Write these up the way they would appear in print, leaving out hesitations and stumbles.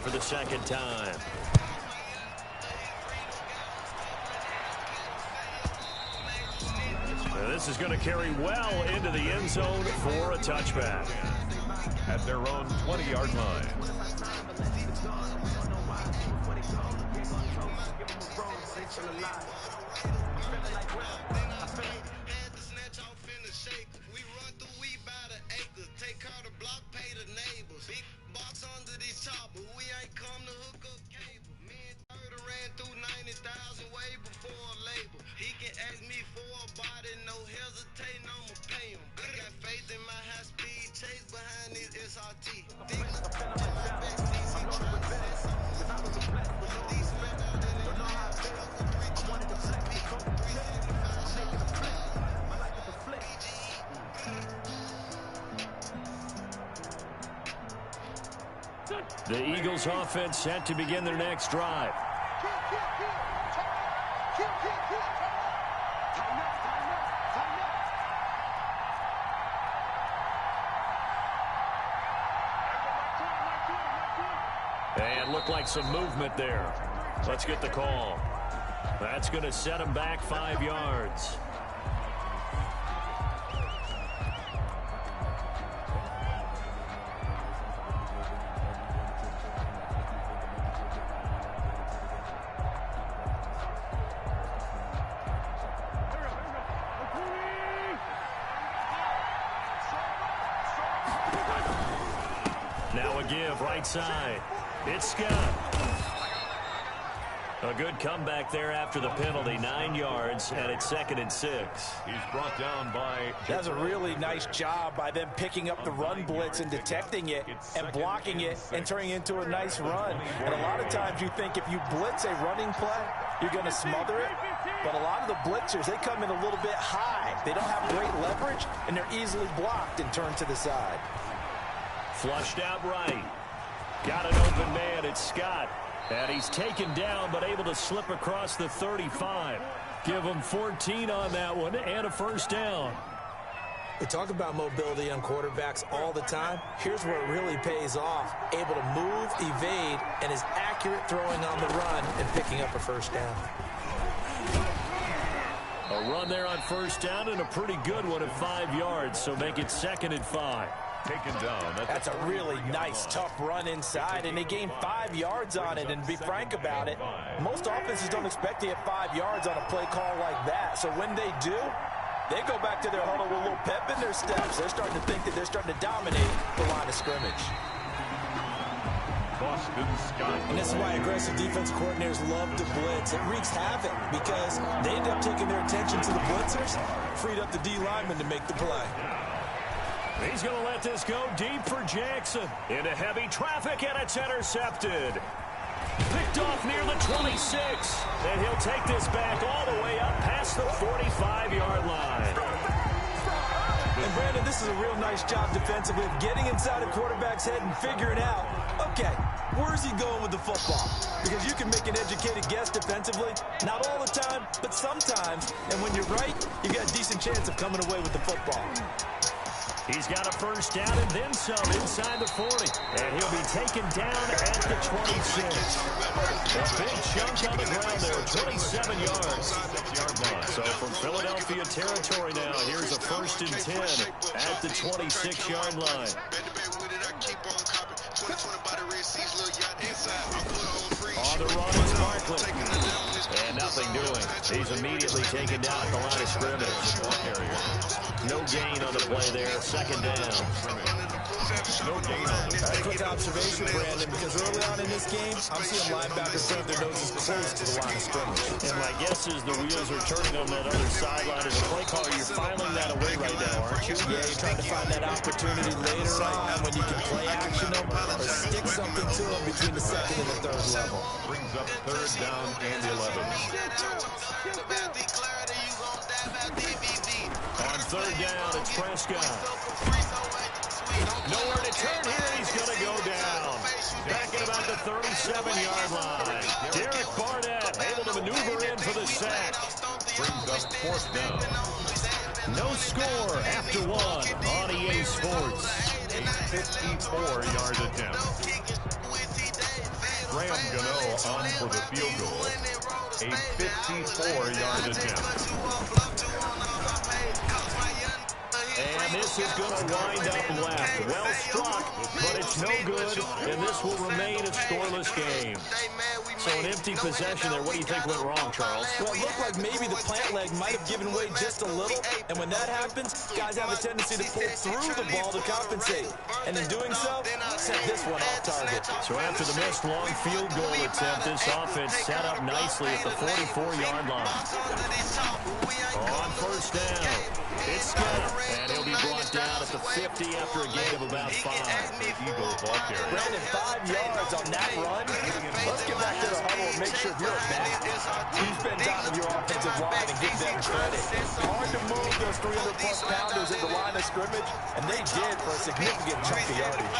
for the second time. And this is going to carry well into the end zone for a touchback. At their own 20-yard line. The Eagles offense set to begin their next drive. And looked like some movement there. Let's get the call. That's going to set him back 5 yards. Now a give right side. It's Scott. A good comeback there after the penalty. 9 yards, and it's 2nd and 6. He's brought down by... That's a really nice job by them picking up the run blitz and detecting it and blocking it and turning it into a nice run. And a lot of times you think if you blitz a running play, you're going to smother it. But a lot of the blitzers, they come in a little bit high. They don't have great leverage, and they're easily blocked and turned to the side. Flushed out right. Got an open man. It's Scott. And he's taken down, but able to slip across the 35. Give him 14 on that one and a first down. We talk about mobility on quarterbacks all the time. Here's where it really pays off. Able to move, evade, and is accurate throwing on the run and picking up a first down. A run there on first down and a pretty good one at 5 yards, so make it 2nd and 5. Taken down. That's a really nice, tough run inside, and they gained 5 yards on it. And to be frank about it, most offenses don't expect to get 5 yards on a play call like that. So when they do, they go back to their huddle with a little pep in their steps. They're starting to think that they're starting to dominate the line of scrimmage. Boston Scott. And this is why aggressive defense coordinators love to blitz. It wreaks havoc because they end up taking their attention to the blitzers, freed up the D lineman to make the play. He's going to let this go deep for Jackson. Into heavy traffic, and it's intercepted. Picked off near the 26. And he'll take this back all the way up past the 45-yard line. And, Brandon, this is a real nice job defensively of getting inside a quarterback's head and figuring out, okay, where's he going with the football? Because you can make an educated guess defensively, not all the time, but sometimes. And when you're right, you got a decent chance of coming away with the football. He's got a first down and then some inside the 40. And he'll be taken down at the 26. A big chunk on the ground there, 27 yards. So from Philadelphia territory now, here's a 1st and 10 at the 26-yard line. On the run is Barkley. And nothing doing. He's immediately taken down at the line of scrimmage. No gain on the play there. 2nd down. No gain on the That's a quick observation, Brandon, because early on in this game, I'm seeing linebackers turn their noses close to the line of scrimmage. And my guess is the wheels are turning on that other sideline as a play caller. You're filing that away right now, aren't you? Yeah, you're trying to find that opportunity later on when you can play action them or stick something to them between the 2nd and the 3rd level. Brings up 3rd down and 11. On 3rd down, it's Prescott. Nowhere to turn here. He's going to go down. Back at about the 37-yard line. Derek Barnett able to maneuver in for the sack. Brings up 4th down. No score after 1 on EA Sports. A 54-yard attempt. Graham Gano on for the field goal. A 54-yard attempt. And this is going to wind up left. Well struck, but it's no good, and this will remain a scoreless game. So an empty possession there. What do you think went wrong, Charles? Well, it looked like maybe the plant leg might have given way just a little, and when that happens, guys have a tendency to pull through the ball to compensate. And in doing so, set this one off target. So after the missed long field goal attempt, this offense set up nicely at the 44-yard line. On first down, it's Scott, and he'll be brought down at the 50 after a gain of about 5. Eagle ball carrier. Brandon, 5 yards on that run. Let's get back to the huddle and make sure if you're a back, you spend time with your offensive line and give them credit. Hard to move those 300-plus pounders at the line of scrimmage, and they did for a significant chunk of yardage.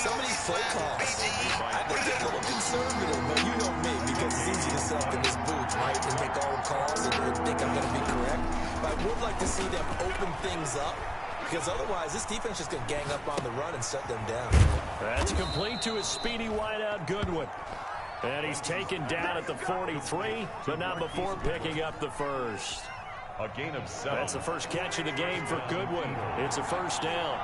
Some of these play calls, I think they're a little conservative, but you know me, because it's easy to set up in this booth, right, and make all the calls and think I'm going to be correct. But I would like to see them open things up, because otherwise this defense is going to gang up on the run and shut them down. That's complete to his speedy wideout, Goodwin. And he's taken down at the 43, but not before picking up the first. A gain of 7. That's the first catch of the game for Goodwin. It's a first down.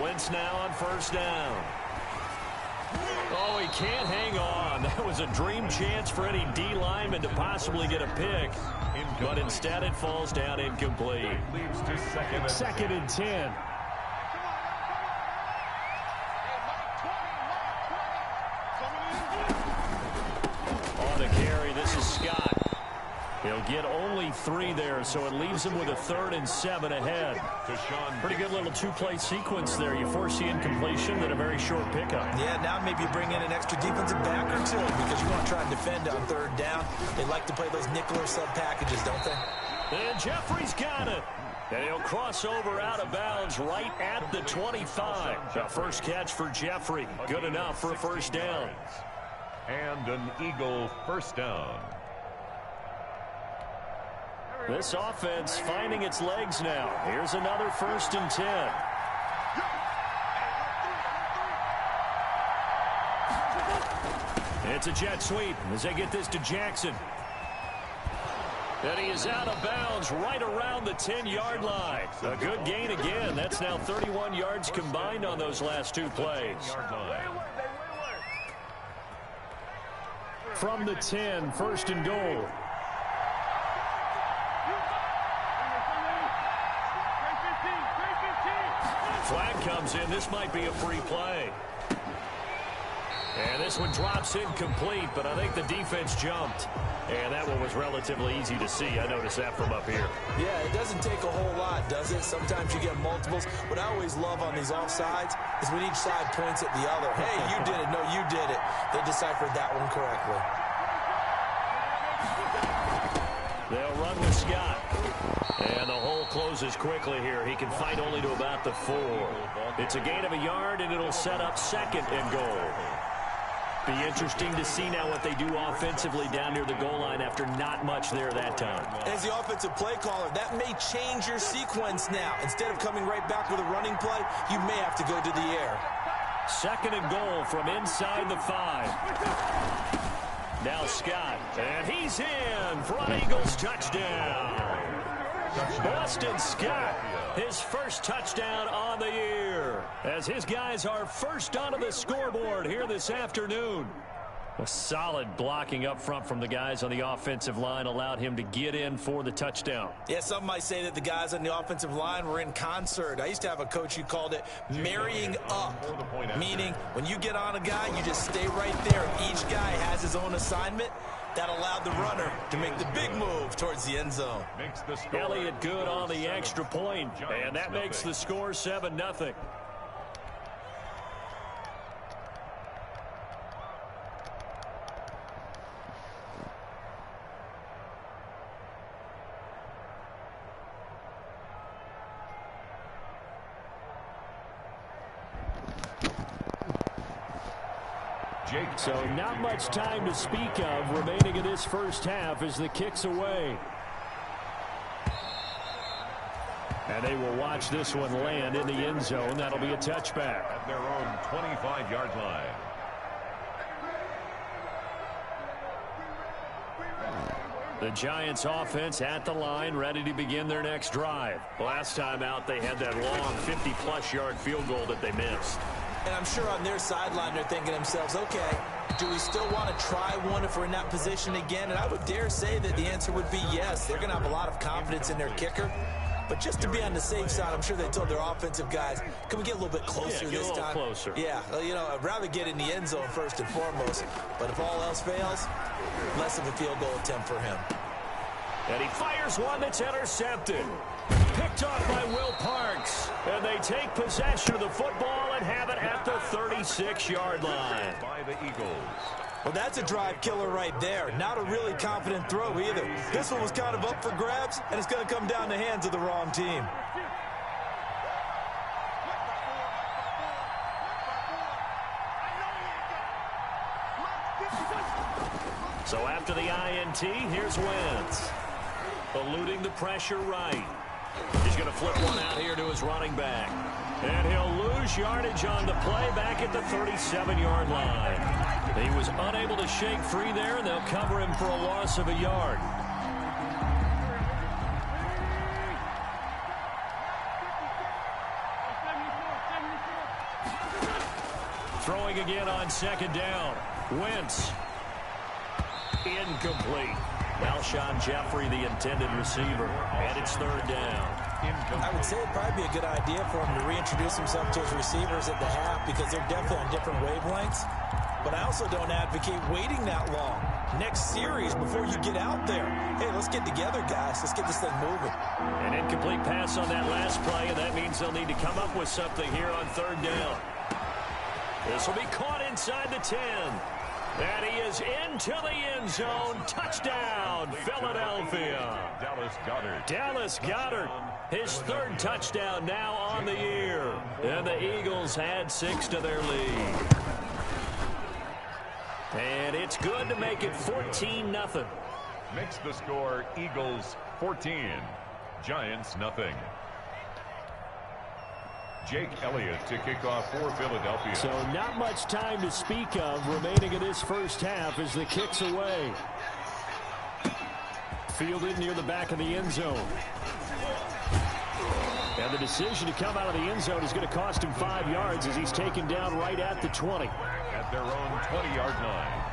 Wentz now on first down. Oh, he can't hang on. That was a dream chance for any D lineman to possibly get a pick. But instead it falls down incomplete. Leads to second and 10. On the carry, this is Scott. He'll get only 3 there, so it leaves him with a 3rd and 7 ahead. Pretty good little two-play sequence there. You force the incompletion, then a very short pickup. Yeah, now maybe you bring in an extra defensive back or two because you want to try and defend on 3rd down. They like to play those nickel or sub packages, don't they? And Jeffrey's got it. And he'll cross over out of bounds right at the 25. The first catch for Jeffrey. Good enough for a first down. And an Eagle first down. This offense finding its legs now. Here's another 1st and 10. It's a jet sweep as they get this to Jackson. And he is out of bounds right around the 10-yard line. A good gain again. That's now 31 yards combined on those last 2 plays. From the 10, 1st and goal. Flag comes in. This might be a free play. And this one drops incomplete, but I think the defense jumped. And that one was relatively easy to see. I noticed that from up here. Yeah, it doesn't take a whole lot, does it? Sometimes you get multiples. What I always love on these offsides is when each side points at the other. Hey, you did it. No, you did it. They deciphered that one correctly. They'll run with Scott. And the hole closes quickly here. He can fight only to about the 4. It's a gain of a yard, and it'll set up 2nd and goal. Be interesting to see now what they do offensively down near the goal line after not much there that time. As the offensive play caller, that may change your sequence now. Instead of coming right back with a running play, you may have to go to the air. 2nd and goal from inside the 5. Now Scott, and he's in for an Eagles touchdown. Boston Scott, his first touchdown on the year, as his guys are first onto the scoreboard here this afternoon. A solid blocking up front from the guys on the offensive line allowed him to get in for the touchdown. Yeah, some might say that the guys on the offensive line were in concert. I used to have a coach who called it marrying up, meaning when you get on a guy, you just stay right there. Each guy has his own assignment. That allowed the runner to make the big move towards the end zone. Elliott good on the extra point, and that makes the score 7-0. So not much time to speak of remaining in this first half as the kick's away. And And they will watch this one land in the end zone. That'll be a touchback. At their own 25-yard line. The Giants offense at the line, ready to begin their next drive. Last time out, they had that long 50-plus yard field goal that they missed. And I'm sure on their sideline they're thinking to themselves, okay, do we still want to try one if we're in that position again? And I would dare say that the answer would be yes. They're going to have a lot of confidence in their kicker. But just to be on the safe side, I'm sure they told their offensive guys, can we get a little bit closer this time? Closer. Yeah, well, you know, I'd rather get in the end zone first and foremost. But if all else fails, less of a field goal attempt for him. And he fires one that's intercepted. Picked off by Will Parks. And they take possession of the football and have it at the 36-yard line. By the Eagles. Well, that's a drive killer right there. Not a really confident throw either. This one was kind of up for grabs, and it's going to come down the hands of the wrong team. So after the INT, here's Wentz. Eluding the pressure right. He's going to flip one out here to his running back. And he'll lose yardage on the play back at the 37-yard line. He was unable to shake free there, and they'll cover him for a loss of a yard. Throwing again on second down. Wentz. Incomplete. Alshon Jeffrey, the intended receiver, and it's third down. I would say it'd probably be a good idea for him to reintroduce himself to his receivers at the half because they're definitely on different wavelengths. But I also don't advocate waiting that long. Next series, before you get out there, hey, let's get together, guys. Let's get this thing moving. An incomplete pass on that last play, and that means they'll need to come up with something here on third down. This will be caught inside the 10. And he is into the end zone. Touchdown, Philadelphia. Dallas Goedert, his third touchdown now on the year. And the Eagles add 6 to their lead. And it's good to make it 14-0. Makes the score Eagles 14, Giants nothing. Jake Elliott to kick off for Philadelphia. So not much time to speak of remaining in this first half as the kick's away. Fielded near the back of the end zone. And the decision to come out of the end zone is going to cost him 5 yards as he's taken down right at the 20. At their own 20-yard line.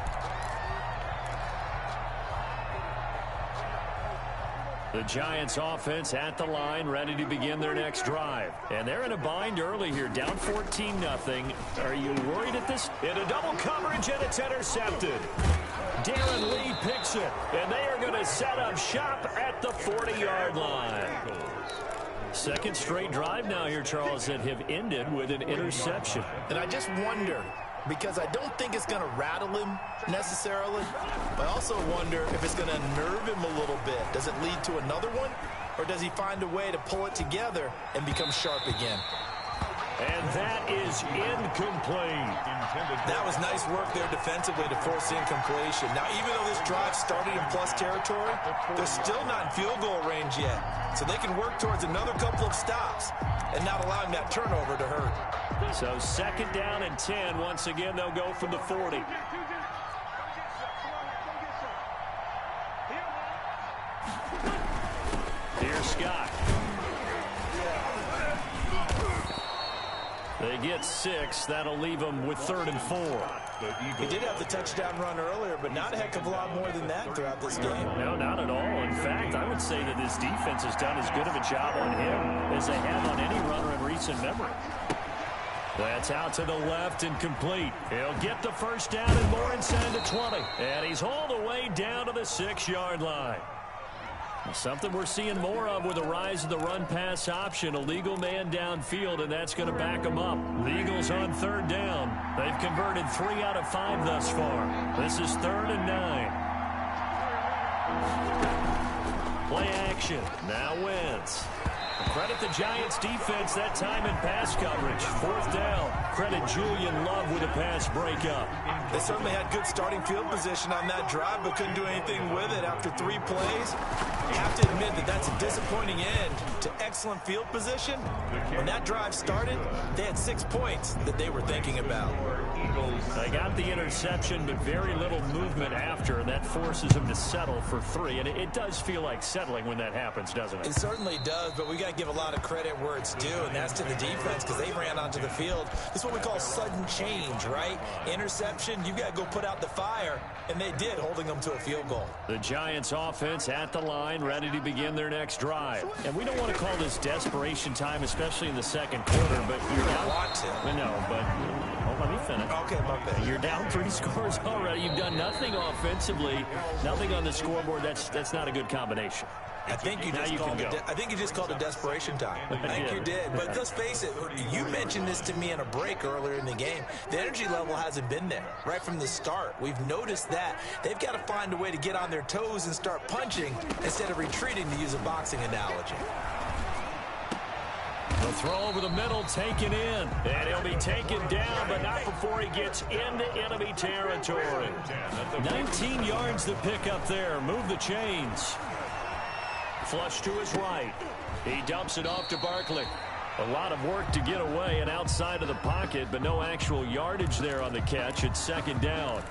The Giants offense at the line, ready to begin their next drive. And they're in a bind early here, down 14-0. Are you worried at this? In a double coverage, and it's intercepted. Darren Lee picks it, and they are going to set up shop at the 40-yard line. Second straight drive now here, Charles, that have ended with an interception. And I just wonder, because I don't think it's going to rattle him necessarily, but I also wonder if it's going to unnerve him a little bit. Does it lead to another one, or does he find a way to pull it together and become sharp again? And that is incomplete. That was nice work there defensively to force incompletion. Now, even though this drive started in plus territory, they're still not in field goal range yet. So they can work towards another couple of stops and not allowing that turnover to hurt. So second down and 10. Once again, they'll go from the 40. Here's Scott. They get 6. That'll leave them with 3rd and 4. He did have the touchdown run earlier, but not a heck of a lot more than that throughout this game. No, not at all. In fact, I would say that this defense has done as good of a job on him as they have on any runner in recent memory. That's out to the left and complete. He'll get the first down and more inside the 20. And he's all the way down to the 6-yard line. Something we're seeing more of with the rise of the run-pass option. A legal man downfield, and that's going to back them up. The Eagles on third down. They've converted 3 out of 5 thus far. This is 3rd and 9. Play action. Now Wentz. Credit the Giants defense that time in pass coverage. 4th down. Credit Julian Love with a pass breakup. They certainly had good starting field position on that drive, but couldn't do anything with it after 3 plays. I have to admit that that's a disappointing end to excellent field position. When that drive started, they had 6 points that they were thinking about. They got the interception, but very little movement after, and that forces them to settle for 3. And it does feel like settling when that happens, doesn't it? It certainly does, but we got to give a lot of credit where it's due, and that's to the defense because they ran onto the field. This is what we call sudden change, right? Interception, you got to go put out the fire, and they did, holding them to a field goal. The Giants offense at the line, ready to begin their next drive. And we don't want to call this desperation time, especially in the second quarter, but you're down. I want to. No, but let me finish. Okay, my bad. You're down 3 scores already. You've done nothing offensively, nothing on the scoreboard. That's not a good combination. I think you just called it desperation time. I think you did. But let's face it, you mentioned this to me in a break earlier in the game. The energy level hasn't been there right from the start. We've noticed that. They've got to find a way to get on their toes and start punching instead of retreating, to use a boxing analogy. The throw over the middle, taken in. And he'll be taken down, but not before he gets into enemy territory. 19 yards to pick up there. Move the chains. Flush to his right. He dumps it off to Barkley. A lot of work to get away and outside of the pocket, but no actual yardage there on the catch. It's second down.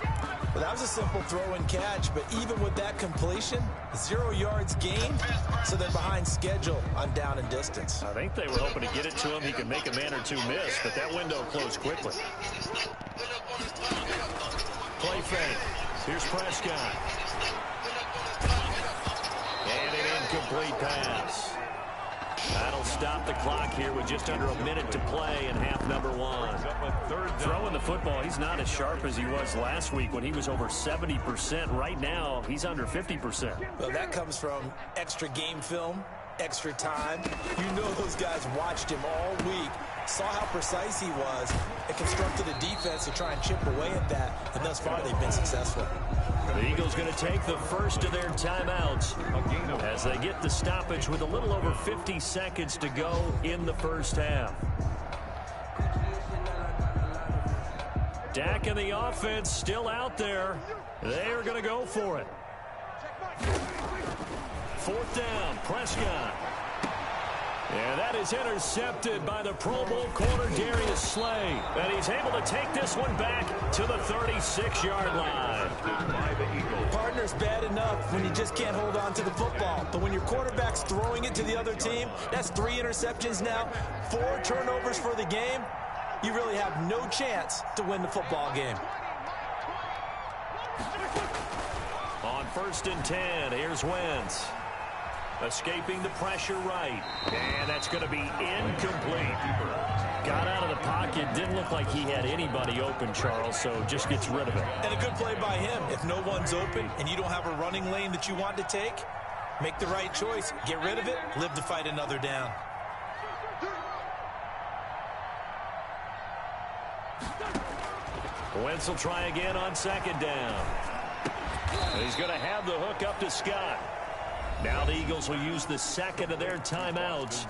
Well, that was a simple throw and catch, but even with that completion, 0 yards gained, so they're behind schedule on down and distance. I think they were hoping to get it to him. He could make a man or two miss, but that window closed quickly. Play fake. Here's Prescott. And an incomplete pass. That'll stop the clock here with just under a minute to play in half number 1. Throwing the football, he's not as sharp as he was last week when he was over 70%. Right now, he's under 50%. Well, that comes from extra game film, extra time. You know those guys watched him all week, saw how precise he was, and constructed a defense to try and chip away at that, and thus far they've been successful. The Eagles going to take the first of their timeouts as they get the stoppage with a little over 50 seconds to go in the first half. Dak and the offense still out there. They are going to go for it. 4th down, Prescott. And that is intercepted by the Pro Bowl corner Darius Slay. And he's able to take this one back to the 36-yard line. Partner's bad enough when you just can't hold on to the football. But when your quarterback's throwing it to the other team, that's 3 interceptions now, 4 turnovers for the game. You really have no chance to win the football game. On 1st and 10, here's Wentz. Escaping the pressure right. And that's going to be incomplete. Got out of the pocket. Didn't look like he had anybody open, Charles, so just gets rid of it. And a good play by him. If no one's open and you don't have a running lane that you want to take, make the right choice. Get rid of it. Live to fight another down. Wentz will try again on 2nd down. He's going to have the hook up to Scott. Now the Eagles will use the second of their timeouts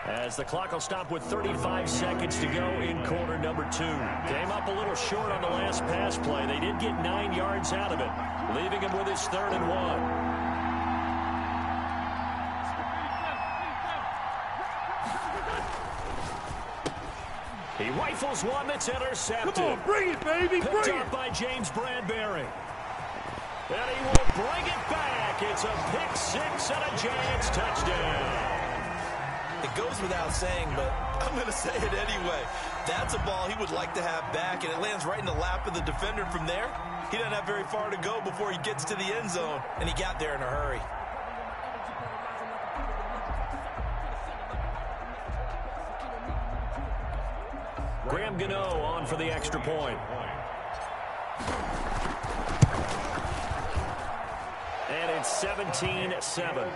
as the clock will stop with 35 seconds to go in quarter number 2. Came up a little short on the last pass play. They did get 9 yards out of it, leaving him with his 3rd and 1. He rifles one that's intercepted. Come on, bring it, baby, Picked bring up it. by James Bradbury. And he will bring it back. It's a pick 6 and a Giants touchdown. It goes without saying, but I'm going to say it anyway. That's a ball he would like to have back, and it lands right in the lap of the defender from there. He doesn't have very far to go before he gets to the end zone, and he got there in a hurry. Graham Gano on for the extra point. And it's 17-7.